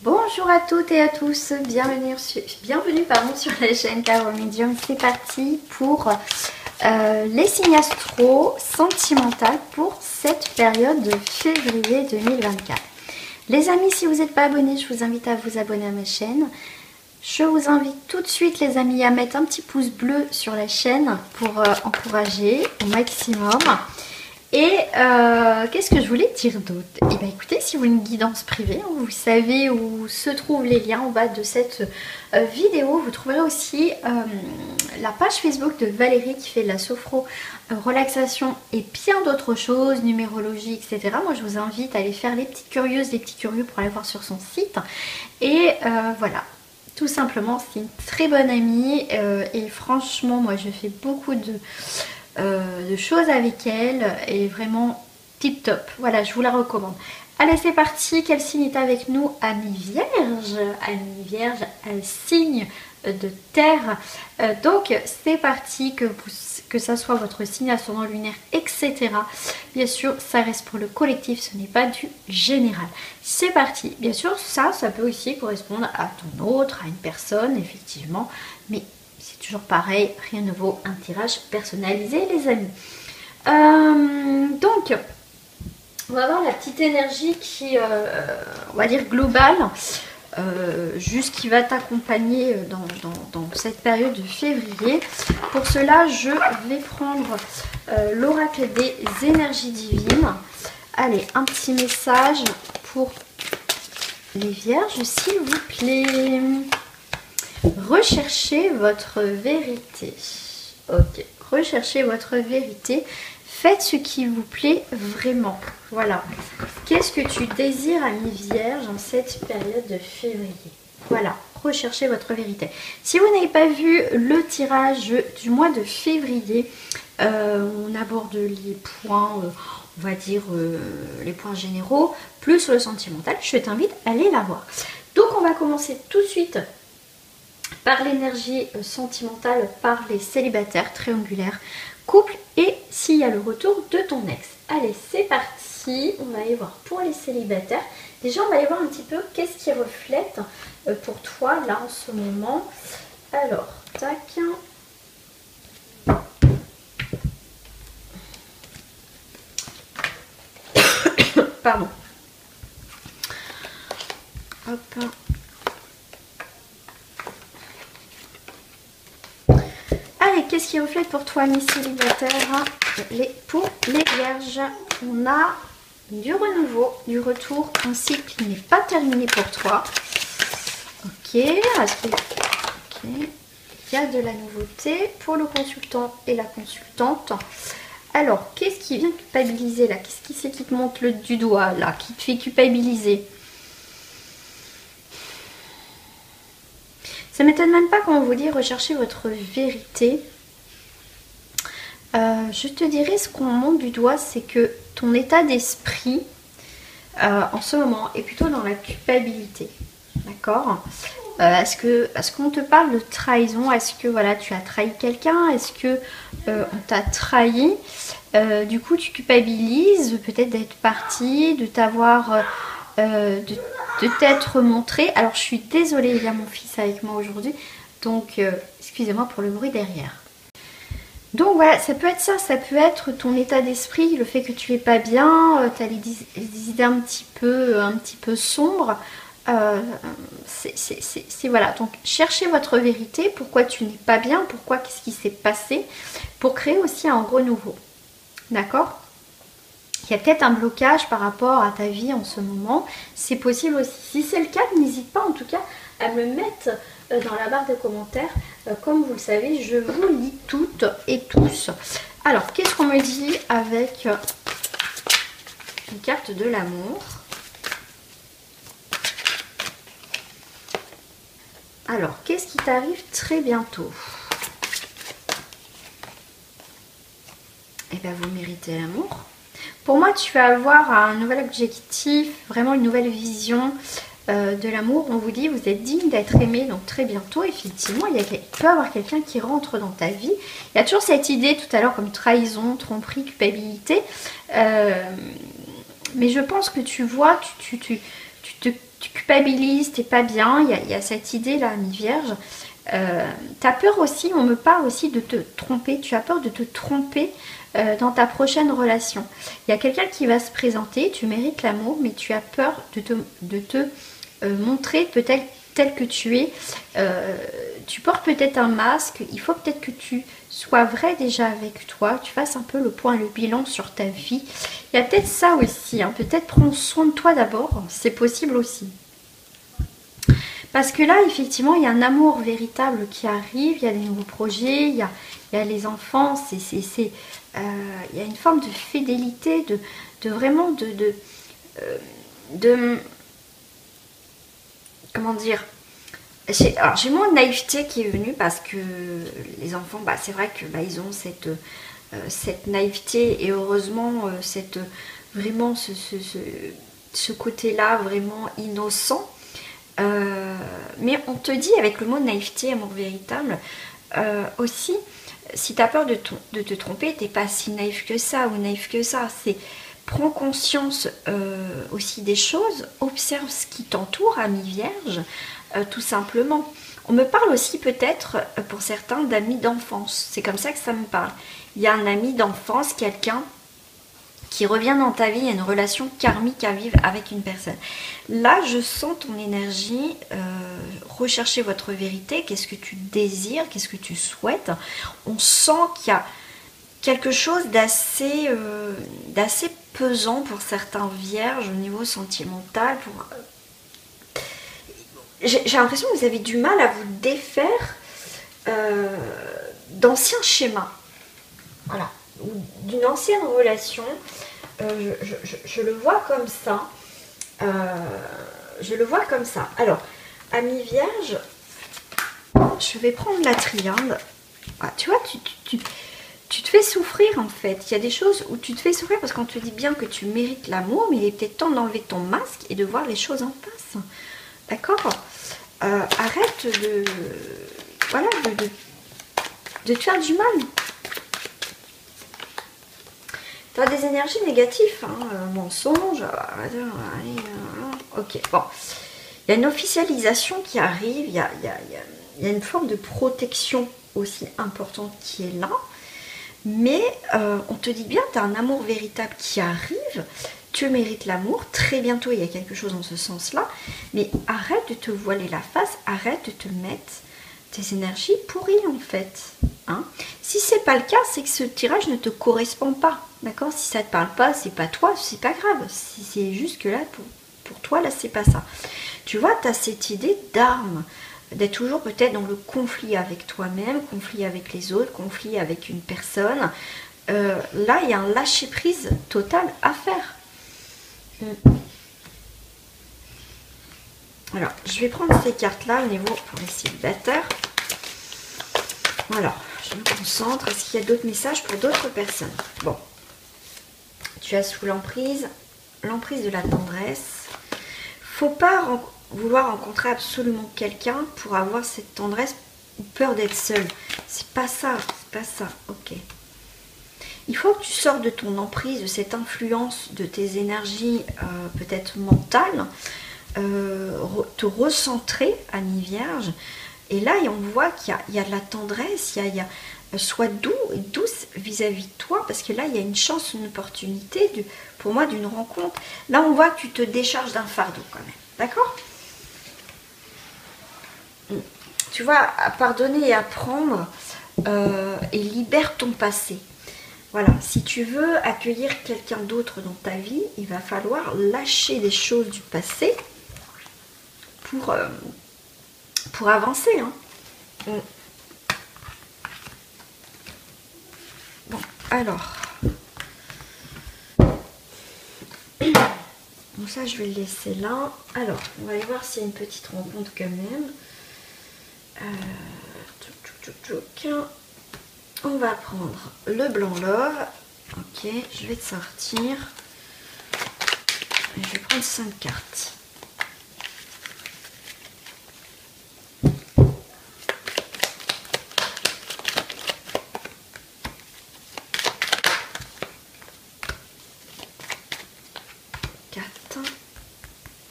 Bonjour à toutes et à tous, bienvenue sur la chaîne Tarot Medium. C'est parti pour les signes astro sentimentaux pour cette période de février 2024. Les amis, si vous n'êtes pas abonnés, je vous invite à vous abonner à ma chaîne. Je vous invite tout de suite les amis à mettre un petit pouce bleu sur la chaîne pour encourager au maximum. Et qu'est-ce que je voulais dire d'autre? Et bien écoutez, si vous voulez une guidance privée, vous savez où se trouvent les liens en bas de cette vidéo. Vous trouverez aussi la page Facebook de Valérie qui fait de la sophro, relaxation et bien d'autres choses, numérologie, etc. Moi je vous invite à aller faire les petites curieuses, les petits curieux pour aller voir sur son site. Et voilà. Tout simplement, c'est une très bonne amie et franchement, moi je fais beaucoup de choses avec elle et vraiment tip top. Voilà, je vous la recommande. Allez, c'est parti. Quel signe est avec nous? Ami Vierge. Ami Vierge, un signe de terre. Donc, c'est parti, que ça soit votre signe ascendant lunaire, etc. Bien sûr, ça reste pour le collectif, ce n'est pas du général. C'est parti. Bien sûr, ça peut aussi correspondre à ton autre, à une personne, effectivement. Mais c'est toujours pareil, rien ne vaut un tirage personnalisé, les amis. Donc, on va voir la petite énergie qui, on va dire globale, juste qui va t'accompagner dans cette période de février. Pour cela, je vais prendre l'oracle des énergies divines. Allez, un petit message pour les vierges, s'il vous plaît. Recherchez votre vérité. Ok, recherchez votre vérité. Faites ce qui vous plaît vraiment. Voilà. Qu'est-ce que tu désires, ami Vierge, en cette période de février? Voilà, recherchez votre vérité. Si vous n'avez pas vu le tirage du mois de février, on aborde les points, on va dire les points généraux, plus le sentimental. Je t'invite à aller la voir. Donc on va commencer tout de suite par l'énergie sentimentale, par les célibataires, triangulaires, couple et s'il y a le retour de ton ex. Allez, c'est parti, on va aller voir pour les célibataires. Déjà, on va aller voir un petit peu qu'est-ce qui reflète pour toi là en ce moment. Alors, tac. Pardon. Hop. Allez, qu'est-ce qui reflète pour toi, mes célibataires? Pour les vierges, on a du renouveau, du retour, un cycle qui n'est pas terminé pour toi. Ok, ok. Il y a de la nouveauté pour le consultant et la consultante. Alors, qu'est-ce qui vient culpabiliser là? Qu'est-ce qui c'est qui te monte du doigt là, qui te fait culpabiliser? Ça ne m'étonne même pas quand on vous dit rechercher votre vérité. Je te dirais ce qu'on monte du doigt, c'est que ton état d'esprit en ce moment est plutôt dans la culpabilité. D'accord? Est-ce qu'on te parle de trahison? Est-ce que voilà, tu as trahi quelqu'un? Est-ce que on t'a trahi? Du coup, tu culpabilises peut-être d'être parti, de t'avoir... de t'être montré. Alors je suis désolée, il y a mon fils avec moi aujourd'hui, donc excusez-moi pour le bruit derrière. Donc voilà, ça peut être ça, ça peut être ton état d'esprit, le fait que tu n'es pas bien, tu as les idées un petit peu sombres. C'est voilà, donc cherchez votre vérité, pourquoi tu n'es pas bien, pourquoi, qu'est-ce qui s'est passé, pour créer aussi un renouveau. D'accord? Il y a peut-être un blocage par rapport à ta vie en ce moment. C'est possible aussi. Si c'est le cas, n'hésite pas en tout cas à me mettre dans la barre de commentaires. Comme vous le savez, je vous lis toutes et tous. Alors, qu'est-ce qu'on me dit avec une carte de l'amour? Alors, qu'est-ce qui t'arrive très bientôt? Eh bien, vous méritez l'amour. Pour moi, tu vas avoir un nouvel objectif, vraiment une nouvelle vision de l'amour. On vous dit, vous êtes digne d'être aimé, donc très bientôt, effectivement, il peut y avoir quelqu'un qui rentre dans ta vie. Il y a toujours cette idée tout à l'heure comme trahison, tromperie, culpabilité. Mais je pense que tu vois, tu te tu culpabilises, t'es pas bien, il y a cette idée là, mi-vierge. T'as peur aussi, on me parle aussi de te tromper, tu as peur de te tromper dans ta prochaine relation. Il y a quelqu'un qui va se présenter, tu mérites l'amour, mais tu as peur de te montrer peut-être tel que tu es. Tu portes peut-être un masque, il faut peut-être que tu sois vrai déjà avec toi, tu fasses un peu le point, le bilan sur ta vie. Il y a peut-être ça aussi, hein. Peut-être prendre soin de toi d'abord, c'est possible aussi. Parce que là, effectivement, il y a un amour véritable qui arrive, il y a des nouveaux projets, il y a les enfants, il y a une forme de fidélité, de vraiment comment dire, alors j'ai moins de naïveté qui est venue parce que les enfants, bah, c'est vrai que bah, ils ont cette naïveté et heureusement vraiment ce côté-là vraiment innocent. Mais on te dit avec le mot naïveté, amour véritable, aussi, si tu as peur de te tromper, t'es pas si naïf que ça ou naïf que ça. C'est prends conscience aussi des choses, observe ce qui t'entoure, ami vierge, tout simplement. On me parle aussi peut-être, pour certains, d'amis d'enfance. C'est comme ça que ça me parle. Il y a un ami d'enfance, quelqu'un qui revient dans ta vie, il y a une relation karmique à vivre avec une personne. Là, je sens ton énergie, rechercher votre vérité, qu'est-ce que tu désires, qu'est-ce que tu souhaites. On sent qu'il y a quelque chose d'assez pesant pour certains vierges au niveau sentimental. J'ai l'impression que vous avez du mal à vous défaire d'anciens schémas. Voilà. D'une ancienne relation, je le vois comme ça. Je le vois comme ça. Alors, ami vierge, je vais prendre la triade. Ah, tu vois, tu te fais souffrir en fait. Il y a des choses où tu te fais souffrir parce qu'on te dit bien que tu mérites l'amour, mais il est peut-être temps d'enlever ton masque et de voir les choses en face. D'accord? Arrête voilà, de te faire du mal. Tu as des énergies négatives, hein, mensonge. Ok, bon. Il y a une officialisation qui arrive, il y a une forme de protection aussi importante qui est là. Mais on te dit bien, tu as un amour véritable qui arrive. Tu mérites l'amour. Très bientôt, il y a quelque chose dans ce sens-là. Mais arrête de te voiler la face. Arrête de te mettre tes énergies pourries, en fait. Hein, si c'est pas le cas, c'est que ce tirage ne te correspond pas. D'accord? Si ça te parle pas, c'est pas toi, c'est pas grave. Si c'est juste que là, pour toi, là, c'est pas ça. Tu vois, tu as cette idée d'arme, d'être toujours peut-être dans le conflit avec toi-même, conflit avec les autres, conflit avec une personne. Là, il y a un lâcher-prise total à faire. Alors, je vais prendre ces cartes-là au niveau pour les célibataires. Voilà, je me concentre. Est-ce qu'il y a d'autres messages pour d'autres personnes? Bon, tu as sous l'emprise de la tendresse. Faut pas vouloir rencontrer absolument quelqu'un pour avoir cette tendresse ou peur d'être seul. C'est pas ça, c'est pas ça. Ok. Il faut que tu sortes de ton emprise, de cette influence de tes énergies peut-être mentales, te recentrer, ami vierge. Et là, on voit qu'il y a de la tendresse, il y a sois doux et douce vis-à-vis de toi, parce que là, il y a une chance, une opportunité, pour moi, d'une rencontre. Là, on voit que tu te décharges d'un fardeau quand même. D'accord? Tu vois, à pardonner et apprendre et libère ton passé. Voilà, si tu veux accueillir quelqu'un d'autre dans ta vie, il va falloir lâcher des choses du passé pour avancer. Hein. Bon, alors. Donc ça, je vais le laisser là. Alors, on va aller voir s'il y a une petite rencontre quand même. On va prendre le blanc love. Ok, je vais te sortir. Et je vais prendre 5 cartes.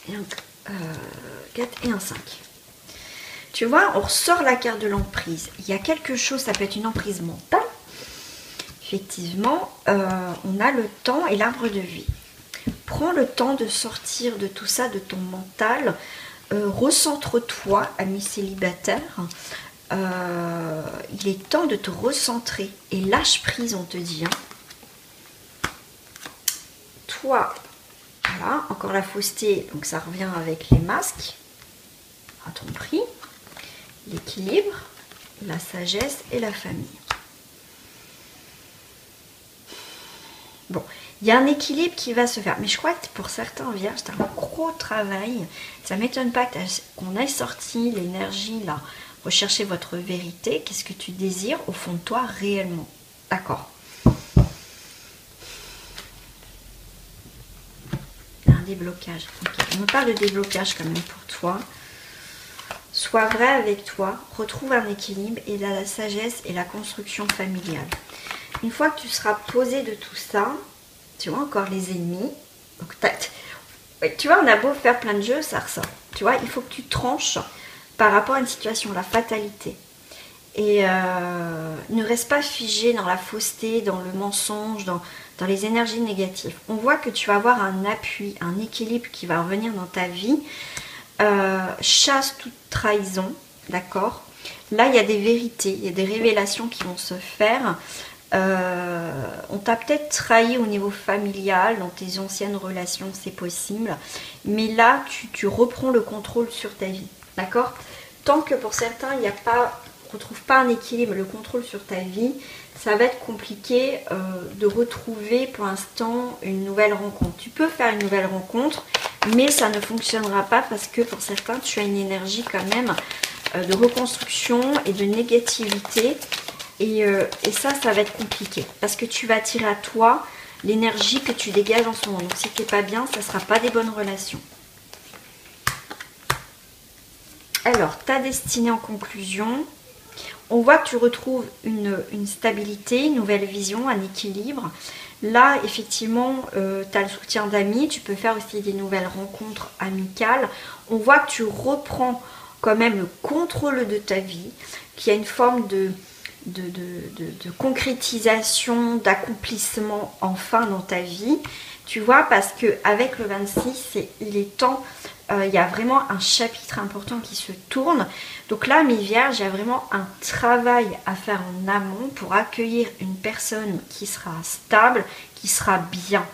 Et 4 et un 5. Tu vois, on ressort la carte de l'emprise. Il y a quelque chose, ça peut être une emprise mentale. Effectivement, on a le temps et l'arbre de vie. Prends le temps de sortir de tout ça, de ton mental. Recentre-toi, ami célibataire. Il est temps de te recentrer. Et lâche prise, on te dit. Hein. Toi, voilà, encore la fausseté, donc ça revient avec les masques. À ton prix. L'équilibre, la sagesse et la famille. Bon, il y a un équilibre qui va se faire. Mais je crois que pour certains vierges, c'est un gros travail. Ça ne m'étonne pas qu'on ait sorti l'énergie là. Recherchez votre vérité. Qu'est-ce que tu désires au fond de toi réellement? D'accord. Un déblocage. Okay. On me parle de déblocage quand même pour toi. Sois vrai avec toi, retrouve un équilibre et la sagesse et la construction familiale. Une fois que tu seras posé de tout ça, tu vois encore les ennemis. Donc, tu vois, on a beau faire plein de jeux, ça ressort. Tu vois, il faut que tu tranches par rapport à une situation, la fatalité. Et ne reste pas figé dans la fausseté, dans le mensonge, dans les énergies négatives. On voit que tu vas avoir un appui, un équilibre qui va revenir dans ta vie. Chasse toute trahison, d'accord? Là, il y a des vérités, il y a des révélations qui vont se faire. On t'a peut-être trahi au niveau familial, dans tes anciennes relations, c'est possible. Mais là, tu reprends le contrôle sur ta vie, d'accord? Tant que pour certains, il n'y a pas, retrouve pas un équilibre, le contrôle sur ta vie, ça va être compliqué de retrouver pour l'instant une nouvelle rencontre. Tu peux faire une nouvelle rencontre, mais ça ne fonctionnera pas parce que pour certains, tu as une énergie quand même de reconstruction et de négativité. Et ça va être compliqué parce que tu vas attirer à toi l'énergie que tu dégages en ce moment. Donc si tu n'es pas bien, ça ne sera pas des bonnes relations. Alors, ta destinée en conclusion. On voit que tu retrouves une stabilité, une nouvelle vision, un équilibre. Là, effectivement, tu as le soutien d'amis. Tu peux faire aussi des nouvelles rencontres amicales. On voit que tu reprends quand même le contrôle de ta vie, qu'il y a une forme de concrétisation, d'accomplissement enfin dans ta vie. Tu vois, parce qu'avec le 26, il est temps, il y a vraiment un chapitre important qui se tourne. Donc là, mes vierges, il y a vraiment un travail à faire en amont pour accueillir une personne qui sera stable, qui sera bien.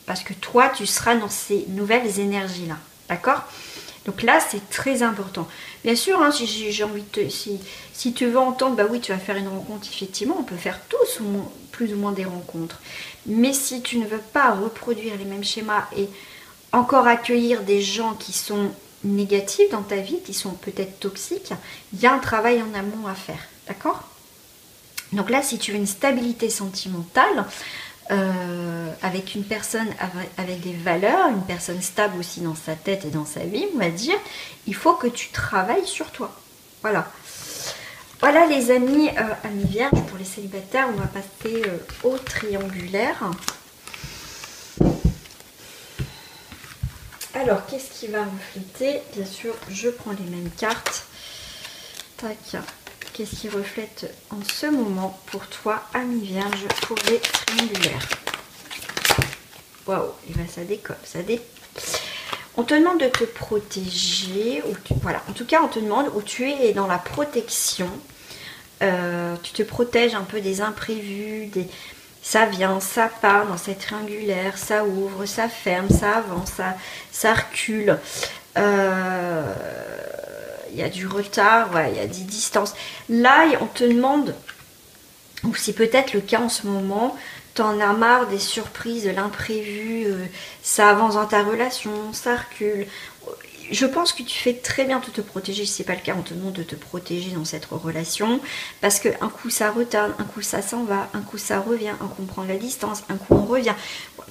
Parce que toi, tu seras dans ces nouvelles énergies-là. D'accord ? Donc là, c'est très important. Bien sûr, hein, si j'ai envie de si tu veux entendre, bah oui, tu vas faire une rencontre, effectivement, on peut faire tous plus ou moins des rencontres. Mais si tu ne veux pas reproduire les mêmes schémas et encore accueillir des gens qui sont négatifs dans ta vie, qui sont peut-être toxiques, il y a un travail en amont à faire. D'accord ? Donc là, si tu veux une stabilité sentimentale, avec une personne avec des valeurs, une personne stable aussi dans sa tête et dans sa vie, on va dire, il faut que tu travailles sur toi. Voilà. Voilà les amis, amis vierges, pour les célibataires, on va passer au triangulaire. Alors, qu'est-ce qui va refléter? Bien sûr, je prends les mêmes cartes. Tac. Qu'est-ce qui reflète en ce moment pour toi, ami vierge, pour les triangulaires? Waouh, et ben ça décolle, On te demande de te protéger, voilà, en tout cas on te demande où tu es dans la protection. Tu te protèges un peu des imprévus, ça vient, ça part dans cette triangulaire, ça ouvre, ça ferme, ça avance, ça recule. Il y a du retard, ouais, il y a des distances. Là, on te demande, ou c'est peut-être le cas en ce moment, t'en as marre des surprises, de l'imprévu, ça avance dans ta relation, ça recule. Je pense que tu fais très bien de te protéger. Si ce n'est pas le cas, on te demande de te protéger dans cette relation. Parce qu'un coup ça retarde, un coup ça s'en va, un coup ça revient, un coup on prend la distance, un coup on revient.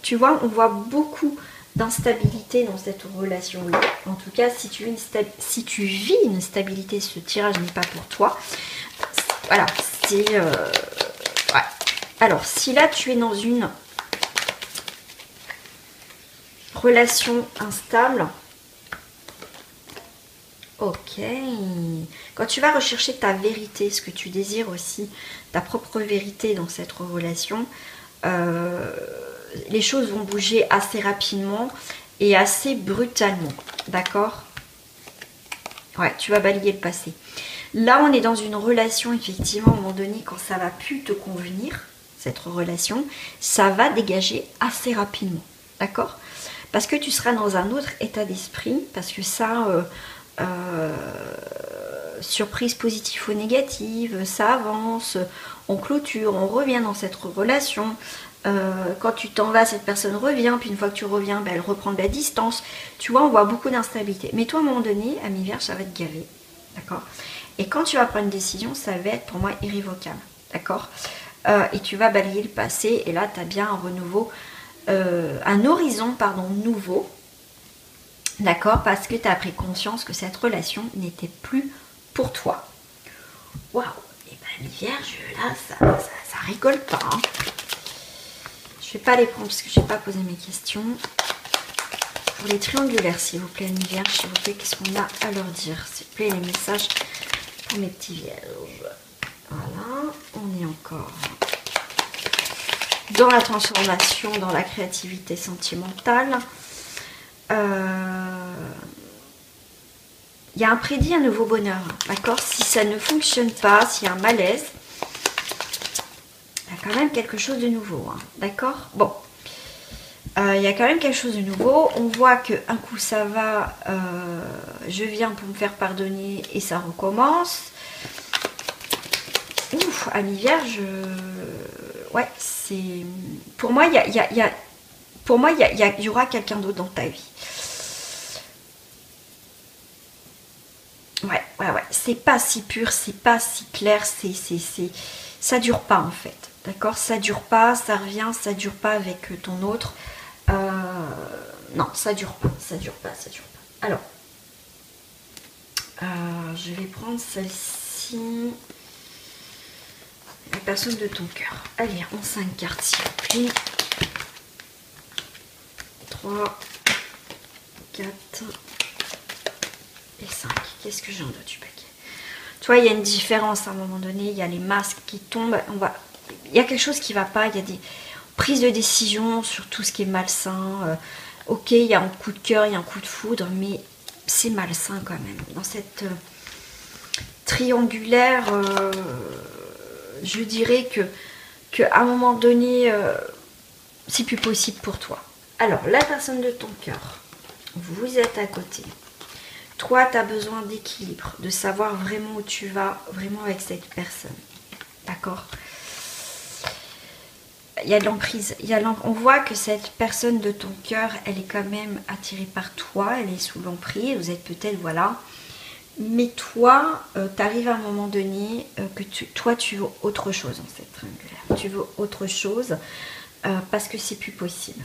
Tu vois, on voit beaucoup d'instabilité dans cette relation-là. En tout cas, si tu vis une stabilité, ce tirage n'est pas pour toi. Voilà, c'est... ouais. Alors, si là, tu es dans une relation instable, Ok. Quand tu vas rechercher ta vérité, ce que tu désires aussi, ta propre vérité dans cette relation, les choses vont bouger assez rapidement et assez brutalement. D'accord? Ouais, tu vas balayer le passé. Là, on est dans une relation, effectivement, à un moment donné, quand ça va plus te convenir, cette relation, ça va dégager assez rapidement. D'accord? Parce que tu seras dans un autre état d'esprit, parce que ça, surprise positive ou négative, ça avance, on clôture, on revient dans cette relation. Quand tu t'en vas, cette personne revient, puis une fois que tu reviens, ben, elle reprend de la distance. Tu vois, on voit beaucoup d'instabilité. Mais toi, à un moment donné, ami Vierge, ça va te gaver. D'accord? Et quand tu vas prendre une décision, ça va être pour moi irrévocable. D'accord? Et tu vas balayer le passé, et là, tu as bien un renouveau, un horizon, pardon, nouveau. D'accord? Parce que tu as pris conscience que cette relation n'était plus pour toi. Waouh! Et ben, ami Vierge, là, ça rigole pas. Hein. Je vais pas les prendre parce que je n'ai pas posé mes questions. Pour les triangulaires, s'il vous plaît, ami Vierge, s'il vous plaît, qu'est-ce qu'on a à leur dire? S'il vous plaît, les messages pour mes petits vierges. Voilà, on est encore dans la transformation, dans la créativité sentimentale. Il y a un prédit, un nouveau bonheur. D'accord? Si ça ne fonctionne pas, s'il y a un malaise, il y a quand même quelque chose de nouveau. Hein. D'accord? Bon. Il y a quand même quelque chose de nouveau. On voit qu'un coup ça va, je viens pour me faire pardonner et ça recommence. Ouf, ami Vierge, ouais, c'est... Pour moi, il y aura quelqu'un d'autre dans ta vie. Ouais. C'est pas si pur, c'est pas si clair, ça dure pas en fait. D'accord? Ça dure pas, ça revient, ça dure pas avec ton autre. Non, ça dure pas. Alors, je vais prendre celle-ci. La personne de ton cœur. Allez, on 5 cartes s'il vous plaît. 3, 4 et 5. Qu'est-ce que j'ai en d'autre du paquet? Tu vois, il y a une différence à un moment donné. Il y a les masques qui tombent. Il y a quelque chose qui va pas. Il y a des prises de décision sur tout ce qui est malsain. Ok, il y a un coup de cœur, il y a un coup de foudre, mais c'est malsain quand même. Dans cette triangulaire, je dirais que à un moment donné, c'est plus possible pour toi. Alors, la personne de ton cœur, vous êtes à côté. Toi, tu as besoin d'équilibre, de savoir vraiment où tu vas, vraiment avec cette personne. D'accord? Il y a de l'emprise. On voit que cette personne de ton cœur, elle est quand même attirée par toi, elle est sous l'emprise, vous êtes peut-être, voilà. Mais toi, tu arrives à un moment donné que toi, tu veux autre chose en cette triangulaire. Tu veux autre chose parce que c'est plus possible.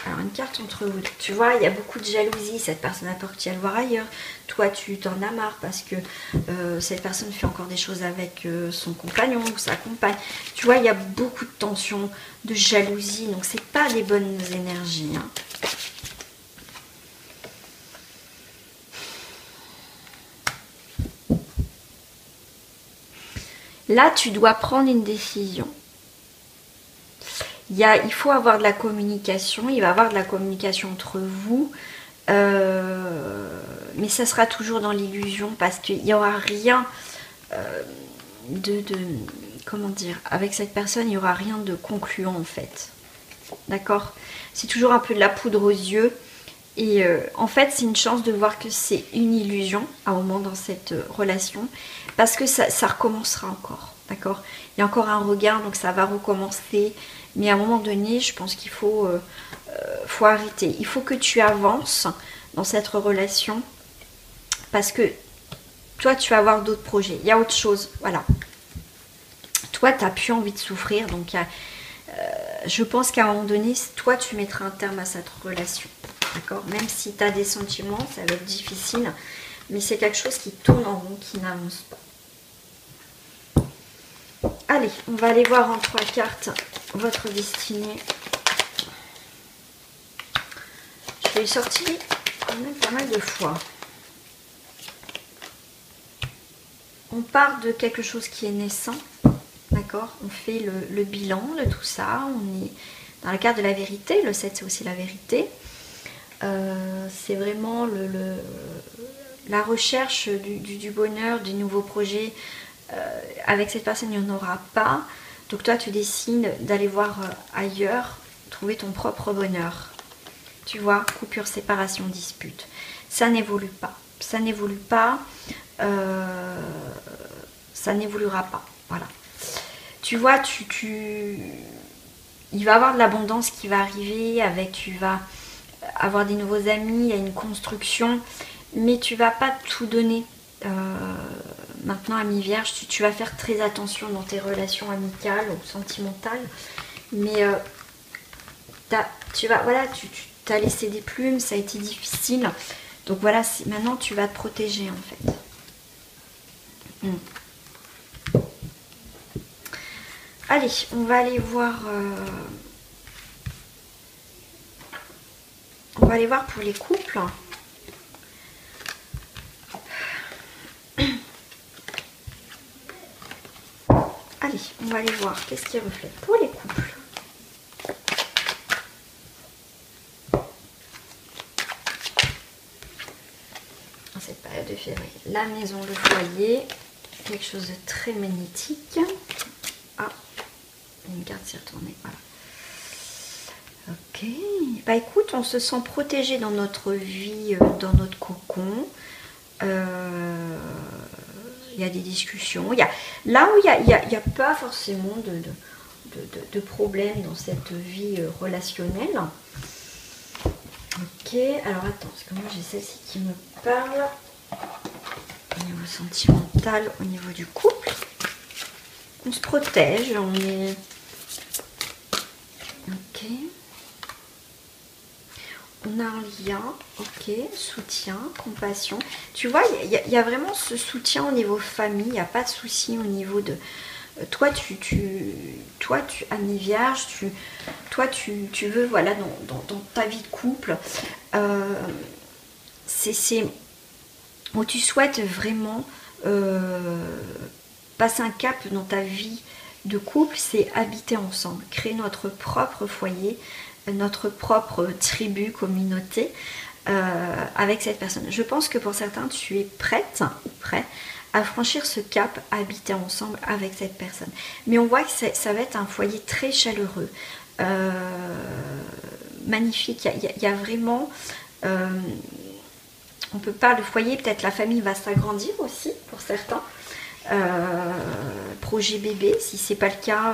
Alors, une carte entre vous. Tu vois, il y a beaucoup de jalousie. Cette personne a peur que tu ailles le voir ailleurs. Toi, tu t'en as marre parce que cette personne fait encore des choses avec son compagnon ou sa compagne. Tu vois, il y a beaucoup de tension, de jalousie. Donc, c'est pas des bonnes énergies. Hein. Là, tu dois prendre une décision. Il faut avoir de la communication. Il va y avoir de la communication entre vous. Mais ça sera toujours dans l'illusion parce qu'il n'y aura rien comment dire, avec cette personne, il n'y aura rien de concluant en fait. D'accord? C'est toujours un peu de la poudre aux yeux. Et en fait, c'est une chance de voir que c'est une illusion à un moment dans cette relation. Parce que ça recommencera encore. D'accord? Il y a encore un regard, donc ça va recommencer. Mais à un moment donné, je pense qu'il faut arrêter. Il faut que tu avances dans cette relation. Parce que toi, tu vas avoir d'autres projets. Il y a autre chose. Voilà. Toi, tu n'as plus envie de souffrir. Donc, je pense qu'à un moment donné, toi, tu mettras un terme à cette relation. D'accord? Même si tu as des sentiments, ça va être difficile. Mais c'est quelque chose qui tourne en rond, qui n'avance pas. Allez, on va aller voir en 3 cartes votre destinée. je l'ai sorti quand même pas mal de fois. On part de quelque chose qui est naissant, d'accord? On fait le bilan de tout ça, on est dans la carte de la vérité, le 7 c'est aussi la vérité. C'est vraiment la recherche du bonheur, du nouveau projet. Avec cette personne, il n'y en aura pas. Donc toi, tu décides d'aller voir ailleurs, trouver ton propre bonheur. Tu vois, coupure, séparation, dispute. Ça n'évolue pas. Ça n'évolue pas. Ça n'évoluera pas. Voilà. Tu vois, il va y avoir de l'abondance qui va arriver avec, tu vas avoir des nouveaux amis, il y a une construction, mais tu vas pas tout donner. Maintenant, ami Vierge, tu vas faire très attention dans tes relations amicales ou sentimentales, mais tu as laissé des plumes, ça a été difficile, donc voilà, maintenant tu vas te protéger en fait. Allez, on va aller voir pour les couples. Allez, on va aller voir qu'est-ce qui reflète pour les couples. En cette période de février, la maison, le foyer, quelque chose de très magnétique. Ah, une carte s'est retournée, voilà. Ok, bah écoute, on se sent protégé dans notre vie, dans notre cocon. Il y a des discussions. Là où il n'y a pas forcément de problème dans cette vie relationnelle. Ok, alors attends, parce que moi j'ai celle-ci qui me parle au niveau sentimental, au niveau du couple. On se protège, on est... Ok. On a un lien, ok, soutien, compassion. Tu vois, il y a vraiment ce soutien au niveau famille, il n'y a pas de souci au niveau de... Toi, ami Vierge, toi, tu veux, voilà, dans ta vie de couple, c'est où tu souhaites vraiment passer un cap dans ta vie de couple, c'est habiter ensemble, créer notre propre foyer, notre propre tribu, communauté avec cette personne. Je pense que pour certains, tu es prête ou prêt à franchir ce cap, à habiter ensemble avec cette personne. Mais on voit que ça va être un foyer très chaleureux, magnifique. Il y a vraiment... on peut pas, le foyer, peut-être la famille va s'agrandir aussi pour certains. Projet bébé, si c'est pas le cas,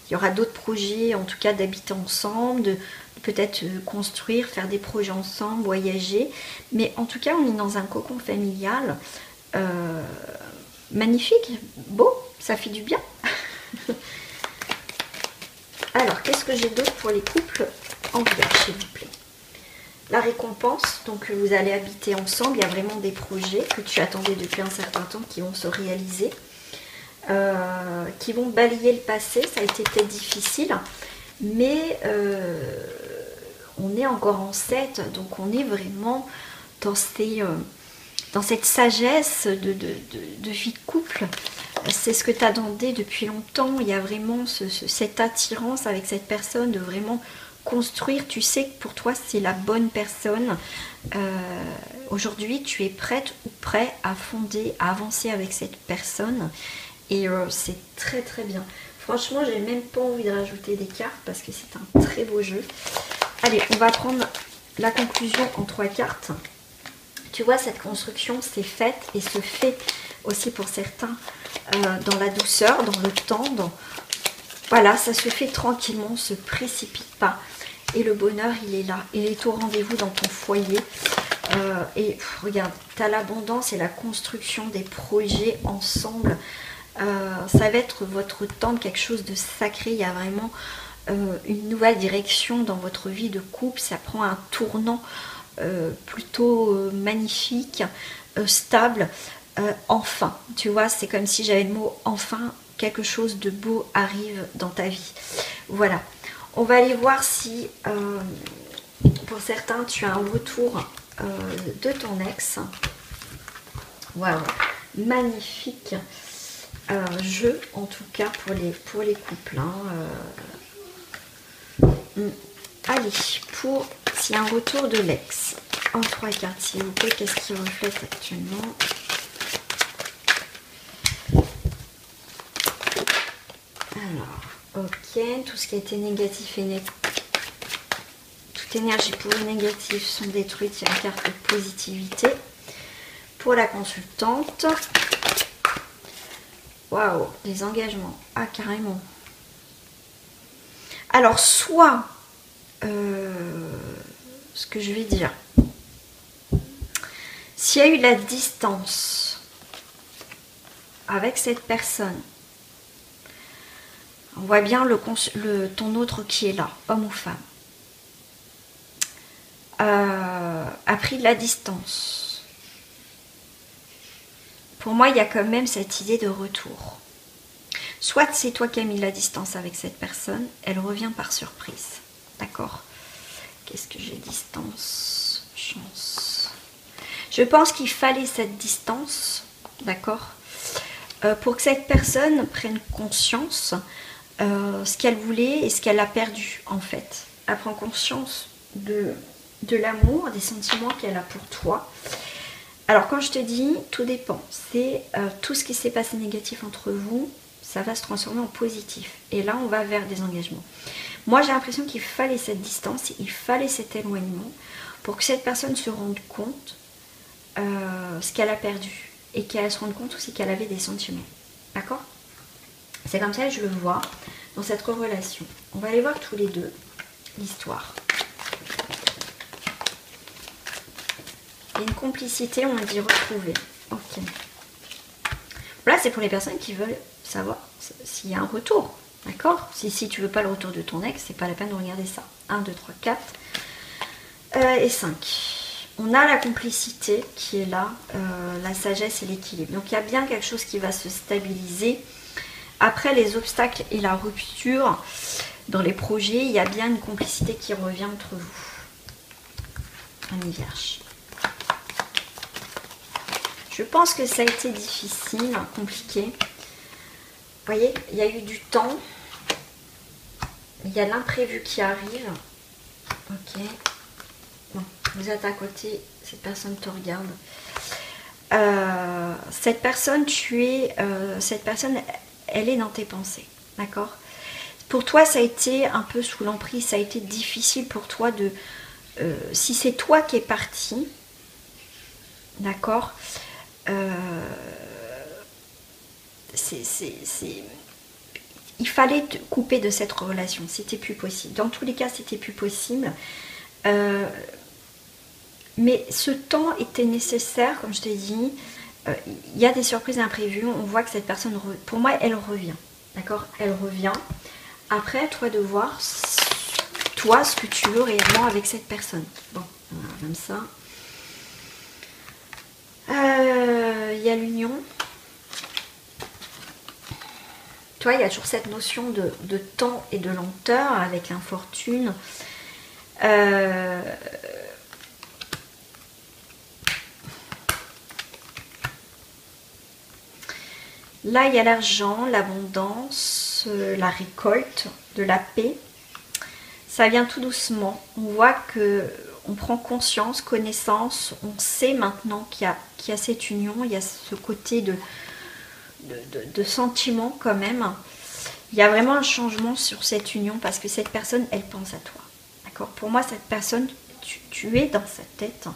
il y aura d'autres projets, en tout cas d'habiter ensemble, de peut-être construire, faire des projets ensemble, voyager, mais en tout cas on est dans un cocon familial magnifique, beau, ça fait du bien. Alors qu'est-ce que j'ai d'autre pour les couples en Vierge, s'il vous plaît? La récompense, donc vous allez habiter ensemble, il y a vraiment des projets que tu attendais depuis un certain temps qui vont se réaliser, qui vont balayer le passé. Ça a été peut-être difficile, mais on est encore en 7, donc on est vraiment dans cette sagesse de vie de couple. C'est ce que tu attendais depuis longtemps, il y a vraiment cette attirance avec cette personne, de vraiment construire, tu sais que pour toi c'est la bonne personne. Aujourd'hui tu es prête ou prêt à fonder, à avancer avec cette personne, et c'est très très bien. Franchement, j'ai même pas envie de rajouter des cartes parce que c'est un très beau jeu. Allez, on va prendre la conclusion en 3 cartes. Tu vois, cette construction s'est faite et se fait aussi pour certains dans la douceur, dans le temps, voilà, ça se fait tranquillement, on ne se précipite pas. Et le bonheur, il est là. Il est au rendez-vous dans ton foyer. Et regarde, tu as l'abondance et la construction des projets ensemble. Ça va être votre temps de quelque chose de sacré. Il y a vraiment une nouvelle direction dans votre vie de couple. Ça prend un tournant plutôt magnifique, stable. Enfin, tu vois, c'est comme si j'avais le mot enfin. Quelque chose de beau arrive dans ta vie. Voilà. On va aller voir si Pour certains, tu as un retour de ton ex. Waouh, magnifique jeu en tout cas pour les couples. Hein. Allez, pour s'il y a un retour de l'ex. En 3 cartes, s'il vous plaît, qu'est-ce qui reflète actuellement? Alors, ok, tout ce qui a été négatif et toute énergie pour le négatif sont détruites. Il y a une carte de positivité pour la consultante. Waouh, les engagements. Ah, carrément. Alors, soit, ce que je vais dire, s'il y a eu la distance avec cette personne, on voit bien ton autre qui est là, homme ou femme, a pris de la distance. Pour moi, il y a quand même cette idée de retour. Soit c'est toi qui as mis la distance avec cette personne, elle revient par surprise. D'accord? Qu'est-ce que j'ai? Distance, chance. Je pense qu'il fallait cette distance, d'accord, pour que cette personne prenne conscience ce qu'elle voulait et ce qu'elle a perdu en fait. Elle prend conscience de l'amour, des sentiments qu'elle a pour toi. Alors quand je te dis, tout dépend. C'est tout ce qui s'est passé négatif entre vous, ça va se transformer en positif. Et là, on va vers des engagements. Moi, j'ai l'impression qu'il fallait cette distance, il fallait cet éloignement pour que cette personne se rende compte ce qu'elle a perdu. Et qu'elle se rende compte aussi qu'elle avait des sentiments. D'accord? C'est comme ça que je le vois dans cette relation. On va aller voir tous les deux l'histoire. Il y a une complicité, on dit retrouver. Ok. Là, c'est pour les personnes qui veulent savoir s'il y a un retour. D'accord? Si tu veux pas le retour de ton ex, c'est pas la peine de regarder ça. 1, 2, 3, 4 et 5. On a la complicité qui est là, la sagesse et l'équilibre. Donc, il y a bien quelque chose qui va se stabiliser. Après les obstacles et la rupture dans les projets, il y a bien une complicité qui revient entre vous. Un vierge. Je pense que ça a été difficile, compliqué. Vous voyez, il y a eu du temps. Il y a l'imprévu qui arrive. Ok. Bon, vous êtes à côté, cette personne te regarde. Cette personne, elle est dans tes pensées. D'accord? Pour toi, ça a été un peu sous l'emprise, ça a été difficile pour toi de... si c'est toi qui es parti, d'accord, il fallait te couper de cette relation, c'était plus possible. Dans tous les cas, c'était plus possible. Mais ce temps était nécessaire, comme je t'ai dit. Il y a des surprises imprévues. On voit que cette personne, pour moi, elle revient. D'accord? Elle revient. Après, toi de voir, toi, ce que tu veux réellement avec cette personne. Bon, voilà, comme ça. Il y a l'union. Toi, il y a toujours cette notion de temps et de lenteur avec l'infortune. Là, il y a l'argent, l'abondance, la récolte, de la paix. Ça vient tout doucement. On voit que on prend conscience, connaissance. On sait maintenant qu'il y a cette union. Il y a ce côté de sentiment quand même. Il y a vraiment un changement sur cette union parce que cette personne, elle pense à toi. D'accord? Pour moi, cette personne, tu es dans sa tête.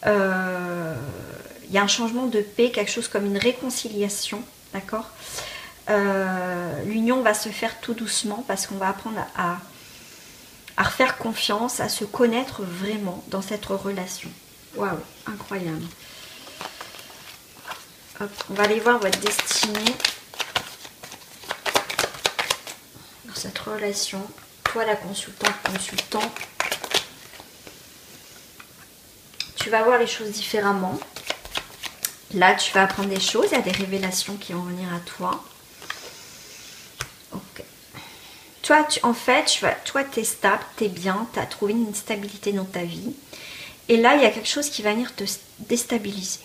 Il y a un changement de paix, quelque chose comme une réconciliation. D'accord? L'union va se faire tout doucement parce qu'on va apprendre à refaire confiance, à se connaître vraiment dans cette relation. Waouh, incroyable. Hop, on va aller voir votre destinée dans cette relation. Toi, la consultante, consultant, tu vas voir les choses différemment. Là, tu vas apprendre des choses. Il y a des révélations qui vont venir à toi. Ok. Toi, en fait, toi, tu es stable, tu es bien, tu as trouvé une stabilité dans ta vie. Et là, il y a quelque chose qui va venir te déstabiliser.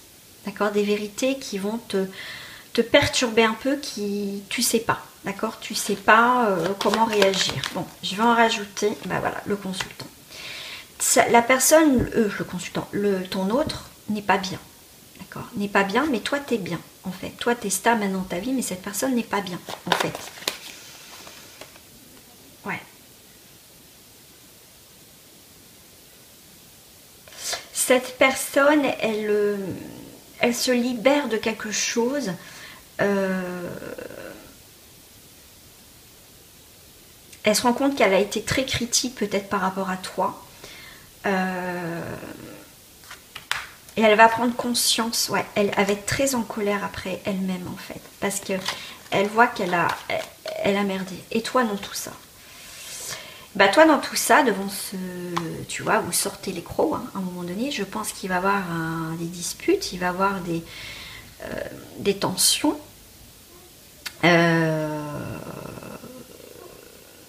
D'accord? Des vérités qui vont te perturber un peu, qui tu sais pas. D'accord? Tu sais pas comment réagir. Bon, je vais en rajouter, bah voilà, le consultant. La personne, le consultant, ton autre n'est pas bien. D'accord? N'est pas bien, mais toi, tu es bien, en fait. Toi, tu es stable maintenant dans ta vie, mais cette personne n'est pas bien, en fait. Ouais. Cette personne, elle se libère de quelque chose. Elle se rend compte qu'elle a été très critique peut-être par rapport à toi. Et elle va prendre conscience, ouais, elle va être très en colère après elle-même en fait. Parce qu'elle voit qu'elle a merdé. Et toi dans tout ça? Bah toi dans tout ça, devant tu vois, vous sortez les crocs hein, à un moment donné, je pense qu'il va y avoir des disputes, il va y avoir des tensions.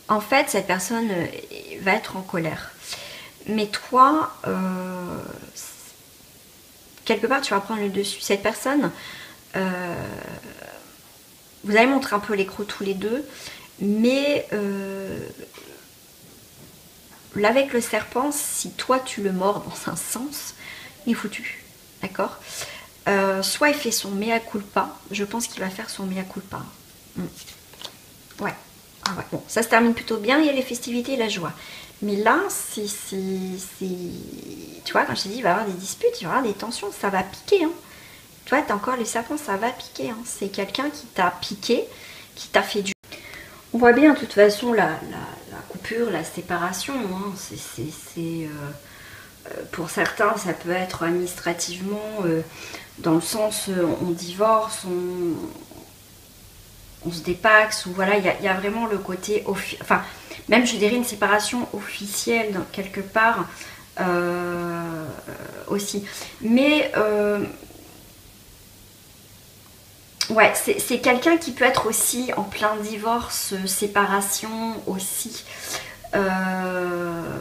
En fait, cette personne va être en colère. Mais toi, quelque part, tu vas prendre le dessus. Cette personne, vous allez montrer un peu les crocs tous les deux, mais là, avec le serpent, si toi tu le mords dans un sens, il est foutu. D'accord? Soit il fait son mea culpa, je pense qu'il va faire son mea culpa. Ouais. Ah ouais. Bon, ça se termine plutôt bien, il y a les festivités et la joie. Mais là, tu vois, quand je t'ai dit, il va y avoir des disputes, il va y avoir des tensions, ça va piquer. Hein. Tu vois, t'as encore les serpents, ça va piquer. Hein. C'est quelqu'un qui t'a piqué, qui t'a fait du... On voit bien, de toute façon, la coupure, la séparation. Hein. Pour certains, ça peut être administrativement, dans le sens, on divorce, on se dépaxe, ou voilà, il y a vraiment le côté... Enfin, même je dirais une séparation officielle, quelque part, aussi. Mais... ouais, c'est quelqu'un qui peut être aussi en plein divorce, séparation aussi,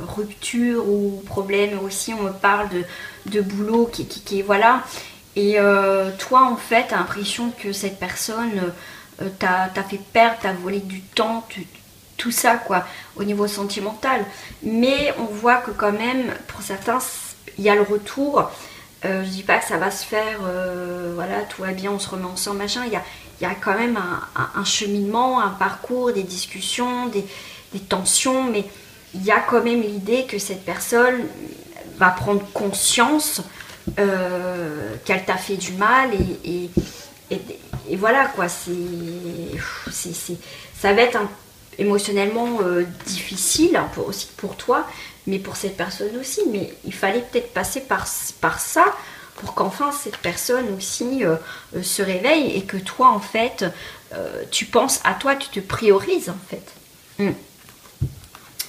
rupture ou problème aussi. On me parle de boulot qui voilà. Et toi, en fait, t'as l'impression que cette personne t'as fait perdre, t'as volé du temps, tout ça, quoi, au niveau sentimental. Mais on voit que quand même, pour certains, il y a le retour. Je dis pas que ça va se faire, voilà, tout va bien, on se remet ensemble, machin. Il y a quand même un cheminement, un parcours, des discussions, des tensions, mais il y a quand même l'idée que cette personne va prendre conscience qu'elle t'a fait du mal et voilà quoi. Ça va être émotionnellement difficile, un peu aussi pour toi, mais pour cette personne aussi. Mais il fallait peut-être passer par ça pour qu'enfin cette personne aussi se réveille et que toi en fait tu penses à toi, tu te priorises en fait.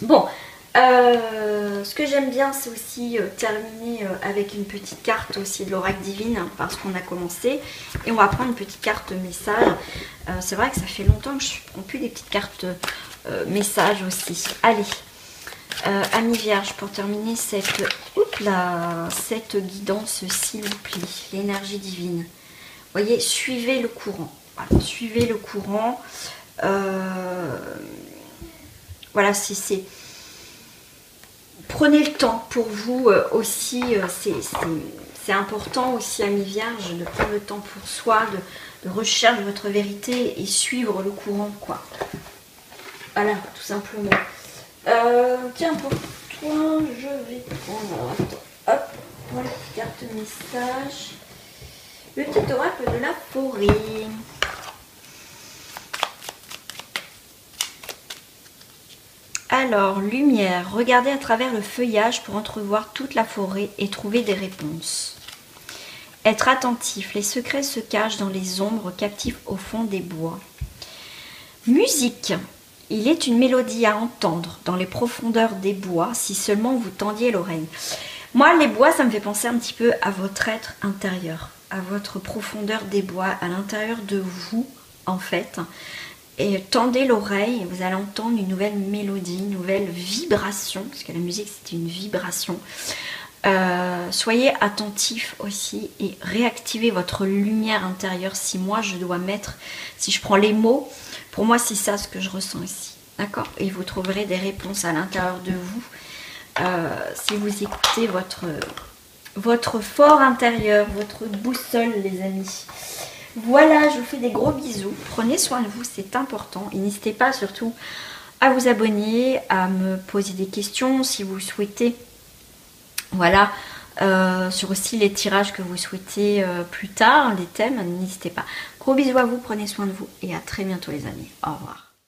Bon, ce que j'aime bien c'est aussi terminer avec une petite carte aussi de l'oracle divine, hein, parce qu'on a commencé, et on va prendre une petite carte message. C'est vrai que ça fait longtemps que je ne prends plus des petites cartes message aussi. Allez, Amis Vierge, pour terminer cette guidance, s'il vous plaît, l'énergie divine. Vous voyez, suivez le courant. Voilà, suivez le courant. Voilà, prenez le temps pour vous aussi. C'est important aussi, Amis Vierge, de prendre le temps pour soi, de rechercher votre vérité et suivre le courant, quoi. Voilà, tout simplement. Tiens, pour toi, je vais prendre... Hop, voilà, carte message. Le petit oracle de la forêt. Alors, lumière. Regardez à travers le feuillage pour entrevoir toute la forêt et trouver des réponses. Être attentif. Les secrets se cachent dans les ombres captives au fond des bois. Musique. Il est une mélodie à entendre dans les profondeurs des bois si seulement vous tendiez l'oreille. Moi, les bois, ça me fait penser un petit peu à votre être intérieur, à votre profondeur des bois, à l'intérieur de vous, en fait. Et tendez l'oreille, vous allez entendre une nouvelle mélodie, une nouvelle vibration, parce que la musique c'est une vibration. Soyez attentif aussi et réactivez votre lumière intérieure. Si moi je dois mettre, si je prends les mots, pour moi c'est ça ce que je ressens ici, d'accord? Et vous trouverez des réponses à l'intérieur de vous si vous écoutez votre fort intérieur, votre boussole les amis. Voilà, je vous fais des gros bisous, prenez soin de vous, c'est important, et n'hésitez pas surtout à vous abonner, à me poser des questions si vous souhaitez. Voilà, sur aussi les tirages que vous souhaitez plus tard, les thèmes, n'hésitez pas. Gros bisous à vous, prenez soin de vous et à très bientôt les amis. Au revoir.